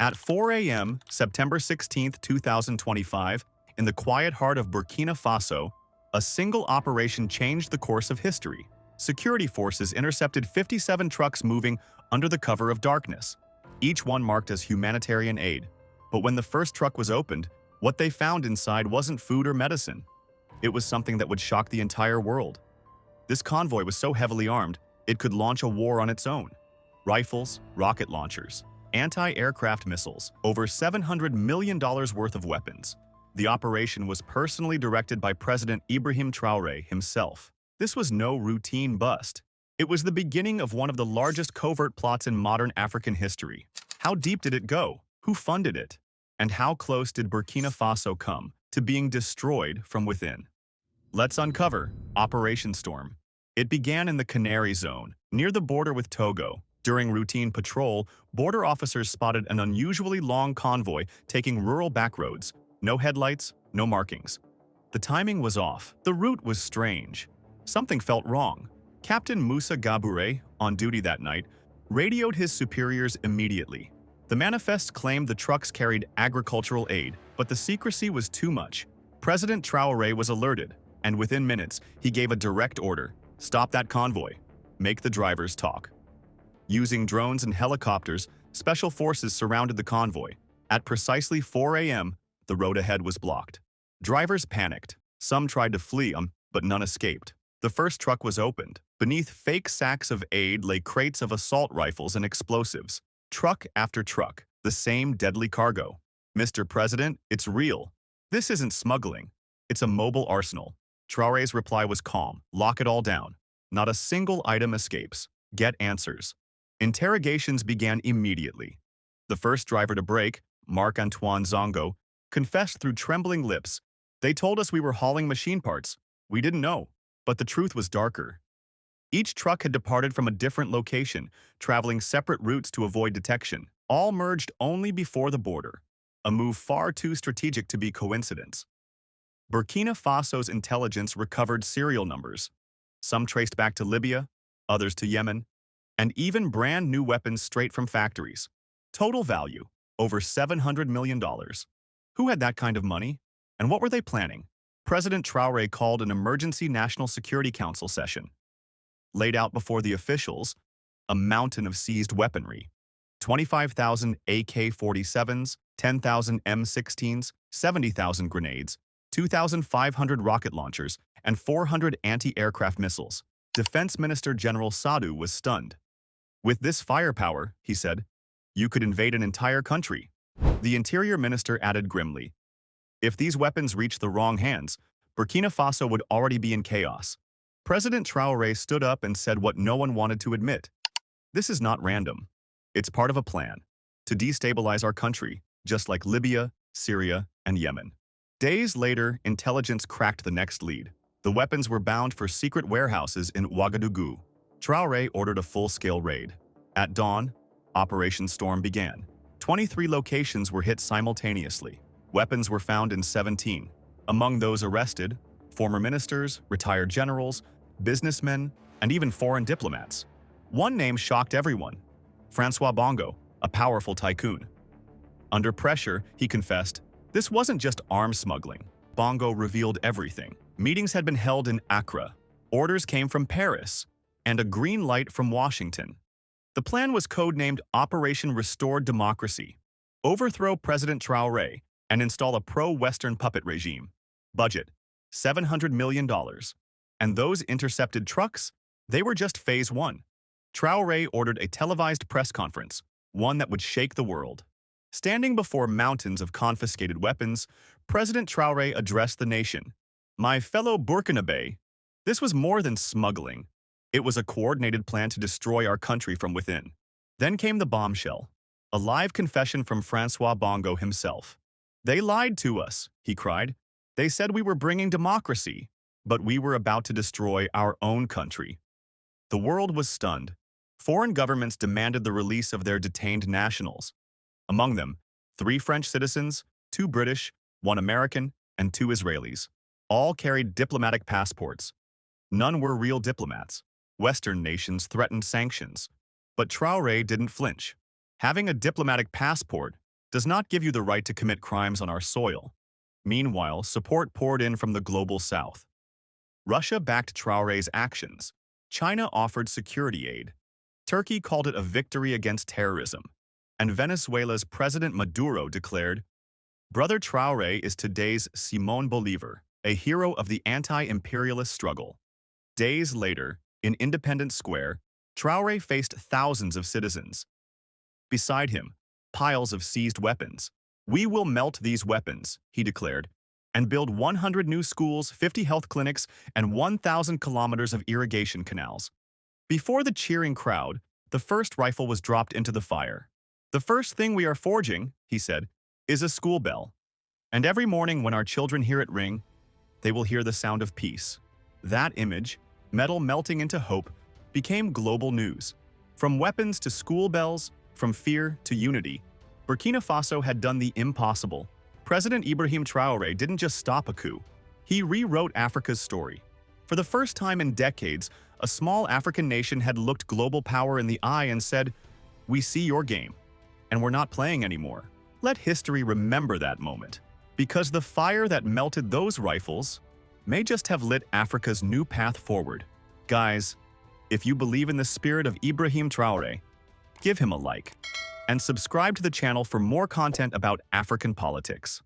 At 4 a.m., September 16, 2025, in the quiet heart of Burkina Faso, a single operation changed the course of history. Security forces intercepted 57 trucks moving under the cover of darkness, each one marked as humanitarian aid. But when the first truck was opened, what they found inside wasn't food or medicine. It was something that would shock the entire world. This convoy was so heavily armed, it could launch a war on its own. Rifles, rocket launchers, anti-aircraft missiles, over $700 million worth of weapons. The operation was personally directed by President Ibrahim Traoré himself. This was no routine bust. It was the beginning of one of the largest covert plots in modern African history. How deep did it go? Who funded it? And how close did Burkina Faso come to being destroyed from within? Let's uncover Operation Storm. It began in the Canary Zone, near the border with Togo. During routine patrol, border officers spotted an unusually long convoy taking rural backroads. No headlights, no markings. The timing was off. The route was strange. Something felt wrong. Captain Moussa Gabouré, on duty that night, radioed his superiors immediately. The manifest claimed the trucks carried agricultural aid, but the secrecy was too much. President Traoré was alerted, and within minutes, he gave a direct order: stop that convoy. Make the drivers talk. Using drones and helicopters, special forces surrounded the convoy. At precisely 4 a.m., the road ahead was blocked. Drivers panicked. Some tried to flee, but none escaped. The first truck was opened. Beneath fake sacks of aid lay crates of assault rifles and explosives. Truck after truck, the same deadly cargo. Mr. President, it's real. This isn't smuggling. It's a mobile arsenal. Traoré's reply was calm. Lock it all down. Not a single item escapes. Get answers. Interrogations began immediately. The first driver to break, Marc-Antoine Zongo, confessed through trembling lips. They told us we were hauling machine parts. We didn't know. But the truth was darker. Each truck had departed from a different location, traveling separate routes to avoid detection. All merged only before the border. A move far too strategic to be coincidence. Burkina Faso's intelligence recovered serial numbers. Some traced back to Libya, others to Yemen, and even brand new weapons straight from factories. Total value, over $700 million. Who had that kind of money? And what were they planning? President Traoré called an emergency National Security Council session. Laid out before the officials, a mountain of seized weaponry. 25,000 AK-47s, 10,000 M16s, 70,000 grenades, 2,500 rocket launchers, and 400 anti-aircraft missiles. Defense Minister General Sadu was stunned. With this firepower, he said, you could invade an entire country. The Interior Minister added grimly, if these weapons reached the wrong hands, Burkina Faso would already be in chaos. President Traoré stood up and said what no one wanted to admit. This is not random. It's part of a plan to destabilize our country, just like Libya, Syria, and Yemen. Days later, intelligence cracked the next lead. The weapons were bound for secret warehouses in Ouagadougou. Traoré ordered a full-scale raid. At dawn, Operation Storm began. 23 locations were hit simultaneously. Weapons were found in 17. Among those arrested, former ministers, retired generals, businessmen, and even foreign diplomats. One name shocked everyone: François Bongo, a powerful tycoon. Under pressure, he confessed, this wasn't just arms smuggling. Bongo revealed everything. Meetings had been held in Accra, orders came from Paris, and a green light from Washington. The plan was codenamed Operation Restore Democracy. Overthrow President Traoré and install a pro-Western puppet regime. Budget, $700 million. And those intercepted trucks? They were just phase one. Traoré ordered a televised press conference, one that would shake the world. Standing before mountains of confiscated weapons, President Traoré addressed the nation. My fellow Burkinabé, this was more than smuggling. It was a coordinated plan to destroy our country from within. Then came the bombshell, a live confession from François Bongo himself. They lied to us, he cried. They said we were bringing democracy, but we were about to destroy our own country. The world was stunned. Foreign governments demanded the release of their detained nationals. Among them, 3 French citizens, 2 British, 1 American, and 2 Israelis. All carried diplomatic passports. None were real diplomats. Western nations threatened sanctions. But Traoré didn't flinch. Having a diplomatic passport does not give you the right to commit crimes on our soil. Meanwhile, support poured in from the global south. Russia backed Traoré's actions. China offered security aid. Turkey called it a victory against terrorism. And Venezuela's President Maduro declared, "Brother Traoré is today's Simón Bolívar, a hero of the anti-imperialist struggle." Days later, in Independence Square, Traoré faced thousands of citizens. Beside him, piles of seized weapons. "We will melt these weapons," he declared, "and build 100 new schools, 50 health clinics, and 1,000 kilometers of irrigation canals." Before the cheering crowd, the first rifle was dropped into the fire. "The first thing we are forging," he said, "is a school bell. And every morning when our children hear it ring, they will hear the sound of peace." That image, metal melting into hope, became global news. From weapons to school bells, from fear to unity, Burkina Faso had done the impossible. President Ibrahim Traoré didn't just stop a coup. He rewrote Africa's story. For the first time in decades, a small African nation had looked global power in the eye and said, "We see your game, and we're not playing anymore." Let history remember that moment, because the fire that melted those rifles may just have lit Africa's new path forward. Guys, if you believe in the spirit of Ibrahim Traoré, give him a like, and subscribe to the channel for more content about African politics.